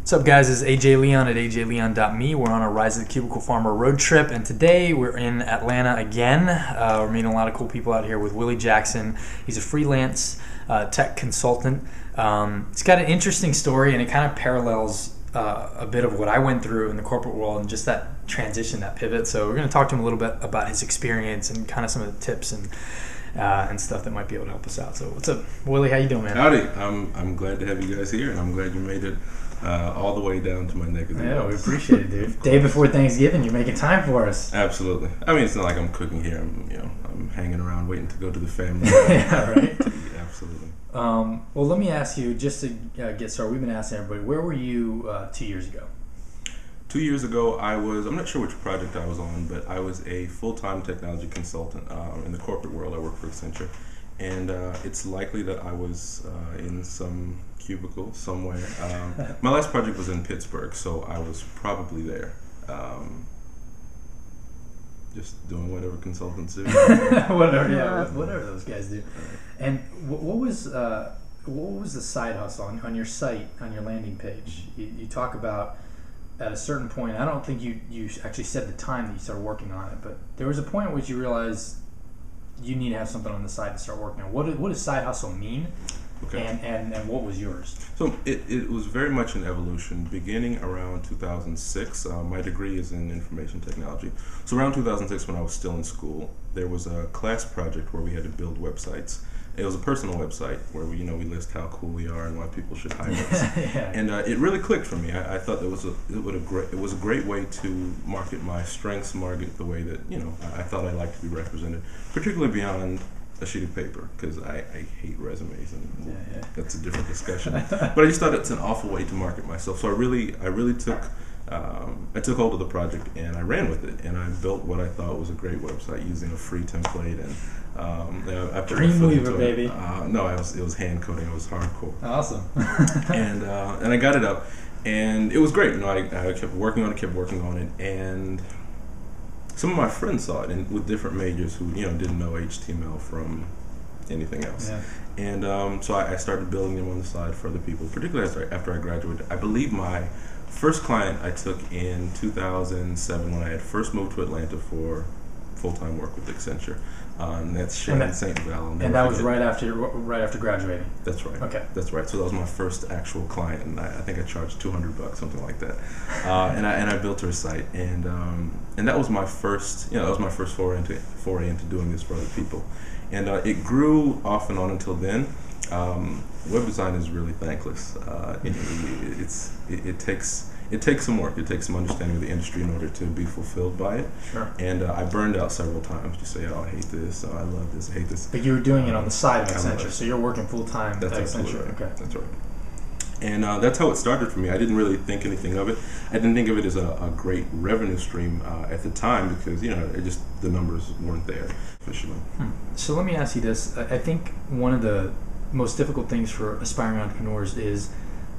What's up, guys? This is AJ Leon at ajleon.me. We're on a Rise of the Cubicle Farmer road trip, and today we're in Atlanta again. We're meeting a lot of cool people out here with Willie Jackson. He's a freelance tech consultant. It's got an interesting story, and it kind of parallels a bit of what I went through in the corporate world and just that transition, that pivot. So we're going to talk to him a little bit about his experience and kind of some of the tips and stuff that might be able to help us out. So what's up, Willie? How you doing, man? Howdy. I'm glad to have you guys here, and I'm glad you made it all the way down to my neck of the Yeah, we appreciate it, dude. Day before Thanksgiving, you're making time for us. Absolutely. I mean, it's not like I'm cooking here. I'm hanging around waiting to go to the family. Yeah, right. Absolutely. Well, let me ask you, just to get started, we've been asking everybody, where were you 2 years ago? 2 years ago, I'm not sure which project I was on, but I was a full-time technology consultant in the corporate world. I worked for Accenture. And it's likely that I was in some cubicle somewhere. My last project was in Pittsburgh, so I was probably there. Just doing whatever consultants do. whatever those guys do. And what was the side hustle on your site, on your landing page? You talk about at a certain point, I don't think you actually said the time that you started working on it, but there was a point at which you realized you need to have something on the side to start working on. What does side hustle mean? Okay. And what was yours? So it was very much an evolution, beginning around 2006. My degree is in information technology. So around 2006, when I was still in school, there was a class project where we had to build websites. It was a personal website where we list how cool we are and why people should hire us. Yeah. And it really clicked for me. I thought it was a great way to market my strengths, market the way that I thought I liked to be represented, particularly beyond a sheet of paper, because I hate resumes, and that's a different discussion. But I just thought it's an awful way to market myself. So I really took hold of the project and I ran with it, and I built what I thought was a great website using a free template. And I put Dreamweaver, baby. No, it was hand coding. It was hardcore. Awesome. and I got it up, and it was great. I kept working on it, and some of my friends saw it, and with different majors who didn't know HTML from anything else. Yeah. And so I started building them on the side for other people, particularly after I graduated. I believe my first client I took in 2007 when I had first moved to Atlanta for full-time work with Accenture. And that's Shannon St. Val. And that was right after graduating? That's right. Okay. That's right. So that was my first actual client, and I think I charged $200, something like that. And I built her site, and that was my first, foray into doing this for other people. And it grew off and on until then. Web design is really thankless. It takes some work. It takes some understanding of the industry in order to be fulfilled by it. Sure. And I burned out several times. You say, "Oh, I hate this. Oh, I love this. I hate this." But you were doing it on the side of Accenture, so you're working full time at Accenture. Right. Okay. That's right. And that's how it started for me. I didn't really think anything of it. I didn't think of it as a great revenue stream at the time because the numbers weren't there officially. So let me ask you this. I think one of the most difficult things for aspiring entrepreneurs is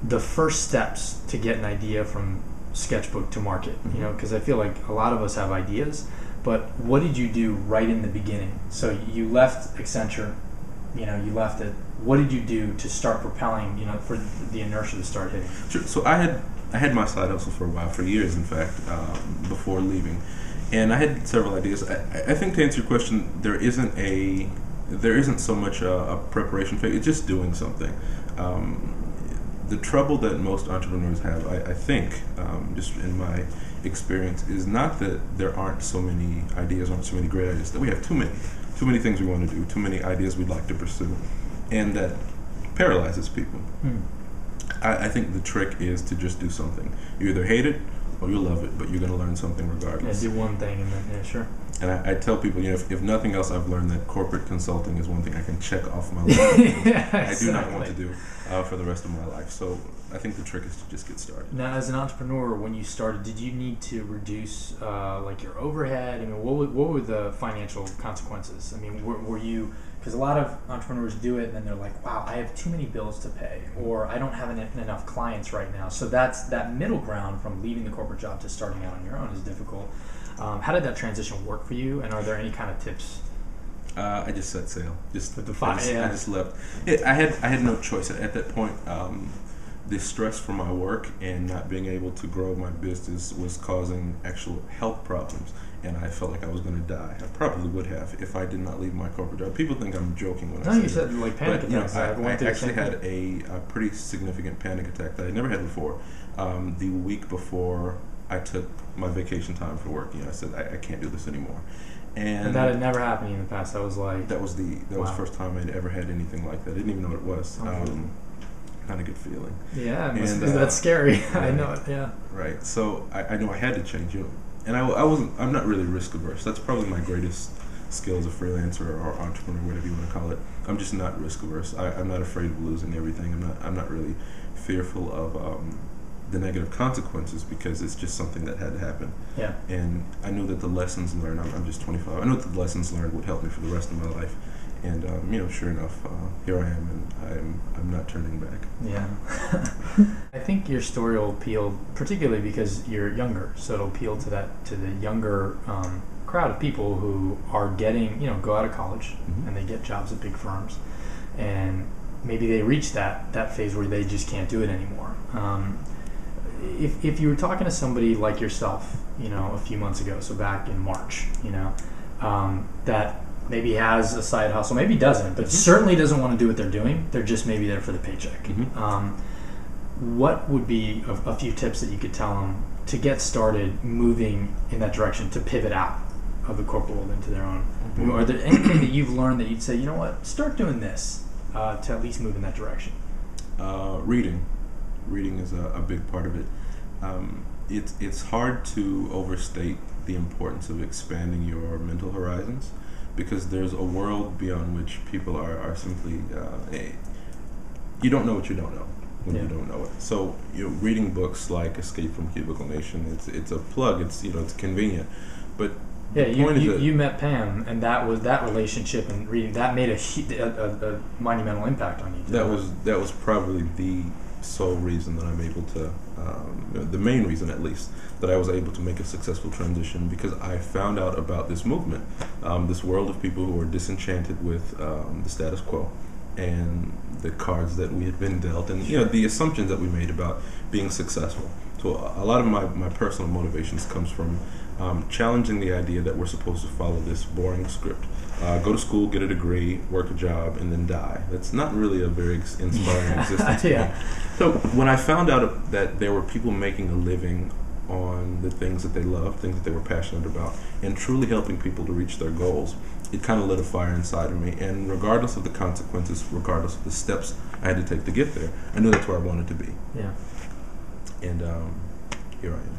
the first steps to get an idea from sketchbook to market, because I feel like a lot of us have ideas, but what did you do right in the beginning? So you left Accenture, you left it. What did you do to start propelling, for the inertia to start hitting? Sure. So I had my side hustle for a while, for years in fact, before leaving, and I had several ideas. I think to answer your question, there isn't so much a preparation phase. It's just doing something. The trouble that most entrepreneurs have, I think, just in my experience, is not that there aren't so many ideas, aren't so many great ideas, that we have too many things we want to do, too many ideas we'd like to pursue, and that paralyzes people. I think the trick is to just do something. You either hate it or you love it, but you're going to learn something regardless. Yeah, do one thing and then, sure. And I tell people, if nothing else, I've learned that corporate consulting is one thing I can check off my list. I do not want to do for the rest of my life. So I think the trick is to just get started. Now, as an entrepreneur, when you started, did you need to reduce your overhead? I mean, what were the financial consequences? I mean, were you, because a lot of entrepreneurs do it and then they're like, wow, I have too many bills to pay, or I don't have enough clients right now. So that middle ground from leaving the corporate job to starting out on your own is difficult. How did that transition work for you, and are there any kind of tips? I just set sail. I just left. Yeah. I had no choice at that point. the stress from my work and not being able to grow my business was causing actual health problems, and I felt like I was going to die. I probably would have if I did not leave my corporate job. People think I'm joking when I say you said like panic attacks. I actually had a pretty significant panic attack that I never had before. The week before I took my vacation time for work, I said I can't do this anymore. And that had never happened in the past. That was like that was the first time I'd ever had anything like that. I didn't even know what it was. Not a good feeling. Yeah, that's scary. Right. I know it. Yeah. Right. So I know I had to change. And I'm not really risk averse. That's probably my greatest skill as a freelancer or entrepreneur, whatever you want to call it. I'm just not risk averse. I'm not afraid of losing everything. I'm not really fearful of the negative consequences, because it's just something that had to happen. Yeah. And I knew that the lessons learned, I'm just 25, I knew that the lessons learned would help me for the rest of my life. And, sure enough, here I am, and I'm not turning back. Yeah. I think your story will appeal, particularly because you're younger, so it'll appeal to the younger crowd of people who are getting, go out of college, mm-hmm. and they get jobs at big firms, and maybe they reach that phase where they just can't do it anymore. If you were talking to somebody like yourself, a few months ago, so back in March, that maybe has a side hustle, maybe doesn't, but certainly doesn't want to do what they're doing. They're just maybe there for the paycheck. Mm-hmm. What would be a few tips that you could tell them to get started moving in that direction, to pivot out of the corporate world into their own? Mm-hmm. Are there anything that you've learned that you'd say, start doing this to at least move in that direction? Reading is a big part of it. It's hard to overstate the importance of expanding your mental horizons, because there's a world beyond which people are simply you don't know what you don't know when you don't know it. So reading books like Escape from Cubicle Nation, it's a plug. It's it's convenient, but you met Pam, and that relationship and reading that made a monumental impact on you. That was probably the sole reason that I'm able to, the main reason at least, that I was able to make a successful transition, because I found out about this movement, this world of people who are disenchanted with the status quo and the cards that we had been dealt, and the assumptions that we made about being successful. So a lot of my personal motivations comes from challenging the idea that we're supposed to follow this boring script. Go to school, get a degree, work a job, and then die. That's not really a very inspiring existence. Yeah. So when I found out that there were people making a living on the things that they loved, things that they were passionate about, and truly helping people to reach their goals, it kind of lit a fire inside of me. And regardless of the consequences, regardless of the steps I had to take to get there, I knew that's where I wanted to be. Yeah. And here I am.